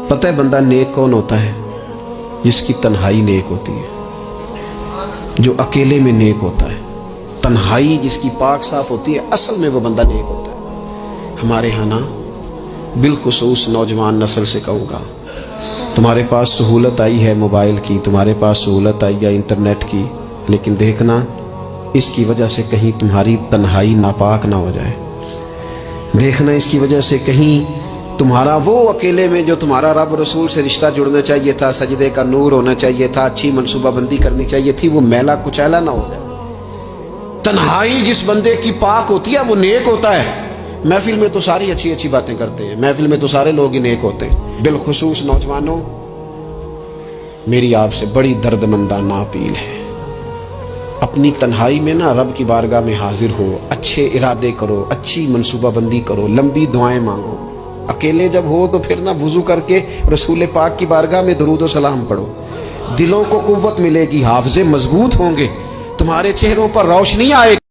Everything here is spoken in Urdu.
پتہ ہے بندہ نیک کون ہوتا ہے؟ جس کی تنہائی نیک ہوتی ہے، جو اکیلے میں نیک ہوتا ہے۔ تنہائی جس کی پاک صاف ہوتی ہے، اصل میں وہ بندہ نیک ہوتا ہے۔ ہمارے ہاں نا بالخصوص نوجوان نسل سے کہوں گا، تمہارے پاس سہولت آئی ہے موبائل کی، تمہارے پاس سہولت آئی ہے انٹرنیٹ کی، لیکن دیکھنا اس کی وجہ سے کہیں تمہاری تنہائی ناپاک نہ ہو جائے۔ دیکھنا اس کی وجہ سے کہیں تمہارا وہ اکیلے میں جو تمہارا رب رسول سے رشتہ جڑنا چاہیے تھا، سجدے کا نور ہونا چاہیے تھا، اچھی منصوبہ بندی کرنی چاہیے تھی، وہ میلا کچیلا نہ ہو جائے۔ تنہائی جس بندے کی پاک ہوتی ہے وہ نیک ہوتا ہے۔ محفل میں تو ساری اچھی اچھی باتیں کرتے ہیں، محفل میں تو سارے لوگ ہی نیک ہوتے ہیں۔ بالخصوص نوجوانوں، میری آپ سے بڑی درد مندانہ اپیل ہے، اپنی تنہائی میں نا رب کی بارگاہ میں حاضر ہو، اچھے ارادے کرو، اچھی منصوبہ بندی کرو، لمبی دعائیں مانگو۔ اکیلے جب ہو تو پھر نہ وضو کر کے رسول پاک کی بارگاہ میں درود و سلام پڑھو، دلوں کو قوت ملے گی، حافظے مضبوط ہوں گے، تمہارے چہروں پر روشنی آئے گی۔